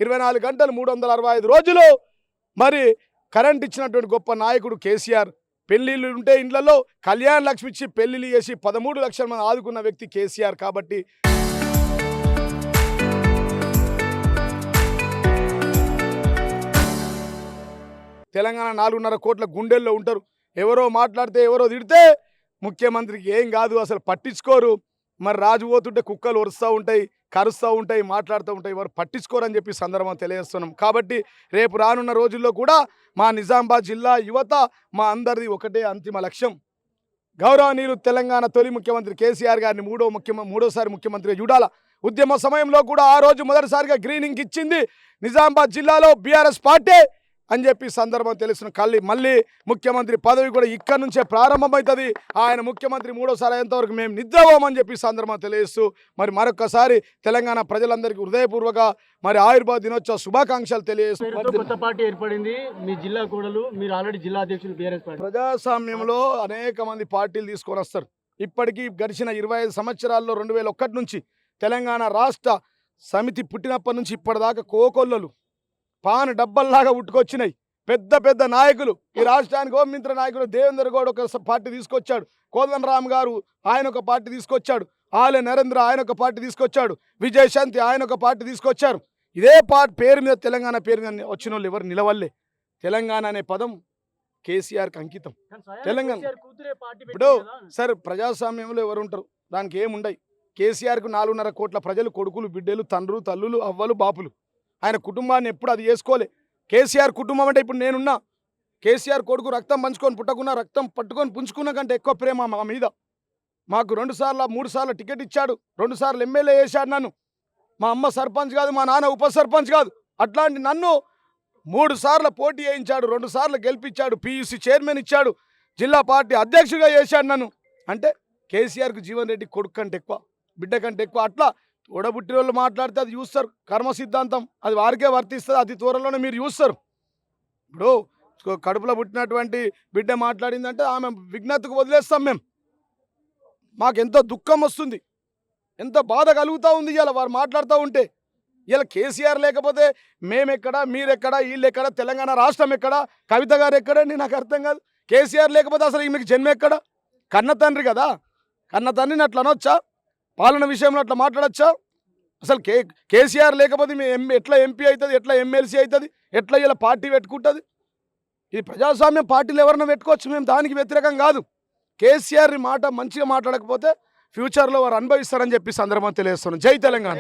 24 గంటలు 365 రోజులు మరి కరెంట్ ఇచ్చినటువంటి గొప్ప నాయకుడు కేసీఆర్. పెళ్లిళ్ళు ఉంటే ఇండ్లలో కళ్యాణ లక్ష్మి ఇచ్చి పెళ్లిళ్ళు చేసి 13 లక్షల మంది ఆదుకున్న వ్యక్తి కేసీఆర్. కాబట్టి తెలంగాణ 4.5 కోట్ల గుండెల్లో ఉంటారు. ఎవరో మాట్లాడితే ఎవరో తిడితే ముఖ్యమంత్రికి ఏం కాదు, అసలు పట్టించుకోరు. మరి రాజు పోతుంటే కుక్కలు ఒరుస్తూ ఉంటాయి, కరుస్తూ ఉంటాయి, మాట్లాడుతూ ఉంటాయి, ఎవరు పట్టించుకోరని చెప్పి సందర్భం తెలియజేస్తున్నాం. కాబట్టి రేపు రానున్న రోజుల్లో కూడా మా నిజామాబాద్ జిల్లా యువత మా అందరిది ఒకటే అంతిమ లక్ష్యం, గౌరవనీయులు తెలంగాణ తొలి ముఖ్యమంత్రి కేసీఆర్ గారిని మూడోసారి ముఖ్యమంత్రిగా చూడాల. ఉద్యమ సమయంలో కూడా ఆ రోజు మొదటిసారిగా గ్రీనింగ్ ఇచ్చింది నిజామాబాద్ జిల్లాలో బీఆర్ఎస్ పార్టీ అని చెప్పి సందర్భం తెలుస్తున్న మళ్ళీ ముఖ్యమంత్రి పదవి కూడా ఇక్కడ నుంచే ప్రారంభమవుతుంది. ఆయన ముఖ్యమంత్రి మూడోసారి అయ్యేంతవరకు మేము నిద్రపోమని చెప్పి సందర్భం తెలియజేస్తూ మరి మరొకసారి తెలంగాణ ప్రజలందరికీ హృదయపూర్వక మరి ఆయుర్వేద దినోత్సవ శుభాకాంక్షలు తెలియజేస్తూ కొత్త పార్టీ ఏర్పడింది. మీ జిల్లా కూడలు, మీరు ఆల్రెడీ జిల్లా అధ్యక్షులు బీఆర్ఎస్ పార్టీ. ప్రజాస్వామ్యంలో అనేక మంది పార్టీలు తీసుకొని వస్తారు. ఇప్పటికీ గడిచిన 25 సంవత్సరాల్లో 2001 నుంచి తెలంగాణ రాష్ట్ర సమితి పుట్టినప్పటి నుంచి ఇప్పటిదాకా కోకొల్లలు పాన్ డబ్బల్లాగా ఉట్టుకొచ్చినాయి. పెద్ద పెద్ద నాయకులు ఈ రాష్ట్రానికి హోంమంత్రి నాయకులు దేవేందర్ గౌడ్ ఒక పార్టీ తీసుకొచ్చాడు, కోదండరామ్ గారు ఆయన ఒక పార్టీ తీసుకొచ్చాడు, ఆలే నరేంద్ర ఆయన ఒక పార్టీ తీసుకొచ్చాడు, విజయశాంతి ఆయన ఒక పార్టీ తీసుకొచ్చారు. ఇదే పార్టీ పేరు మీద తెలంగాణ పేరు మీద వచ్చిన వాళ్ళు ఎవరు నిలవల్లే. తెలంగాణ అనే పదం కేసీఆర్కి అంకితం. తెలంగాణ ఇప్పుడు సార్ ప్రజాస్వామ్యంలో ఎవరు ఉంటారు, దానికి ఏముండయి. కేసీఆర్కు 4.5 కోట్ల ప్రజలు, కొడుకులు, బిడ్డలు, తండ్రులు, తల్లులు, అవ్వలు, బాపులు. ఆయన కుటుంబాన్ని ఎప్పుడు అది చేసుకోలే. కేసీఆర్ కుటుంబం అంటే ఇప్పుడు నేనున్నా. కేసీఆర్ కొడుకు రక్తం పంచుకొని పుట్టకున్నా, రక్తం పట్టుకొని పుంజుకున్న కంటే ఎక్కువ ప్రేమ మా మీద. మాకు 2 సార్లు 3 సార్లు టికెట్ ఇచ్చాడు, 2 సార్లు ఎమ్మెల్యే చేశాడు నన్ను. మా అమ్మ సర్పంచ్ కాదు, మా నాన్న ఉప సర్పంచ్ కాదు, అట్లాంటి నన్ను 3 సార్లు పోటీ చేయించాడు, 2 సార్లు గెలిపించాడు, పీయూసీ చైర్మన్ ఇచ్చాడు, జిల్లా పార్టీ అధ్యక్షుడిగా చేశాడు నన్ను. అంటే కేసీఆర్కు జీవన్ రెడ్డి కొడుకు కంటే ఎక్కువ, బిడ్డ కంటే ఎక్కువ. అట్లా తోడబుట్టిన వాళ్ళు మాట్లాడితే అది చూస్తారు, కర్మ సిద్ధాంతం అది వారికే వర్తిస్తుంది, అతి త్వరలోనే మీరు చూస్తారు. ఇప్పుడు కడుపులో పుట్టినటువంటి బిడ్డ మాట్లాడిందంటే ఆమె విజ్ఞతకు వదిలేస్తాం మేము. మాకు ఎంతో దుఃఖం వస్తుంది, ఎంతో బాధ కలుగుతూ ఉంది ఇలా వారు మాట్లాడుతూ ఉంటే. ఇలా కేసీఆర్ లేకపోతే మేమెక్కడా, మీరెక్కడా, వీళ్ళెక్కడా, తెలంగాణ రాష్ట్రం ఎక్కడా, కవిత గారు ఎక్కడండి, నాకు అర్థం కాదు. కేసీఆర్ లేకపోతే అసలు మీకు జన్మ ఎక్కడా? కన్న తండ్రి కదా, కన్న తండ్రిని అట్లా అనొచ్చా? పాలన విషయంలో అట్లా మాట్లాడచ్చా? అసలు కేసీఆర్ లేకపోతే ఎట్లా ఎంపీ అవుతుంది, ఎట్లా ఎమ్మెల్సీ అవుతుంది, ఎట్లా ఇలా పార్టీ పెట్టుకుంటుంది? ఇది ప్రజాస్వామ్యం, పార్టీలు ఎవరైనా పెట్టుకోవచ్చు, మేము దానికి వ్యతిరేకం కాదు. కేసీఆర్ మాట మంచిగా మాట్లాడకపోతే ఫ్యూచర్లో వారు అనుభవిస్తారని చెప్పి సందర్భం తెలియజేస్తున్నాం. జై తెలంగాణ.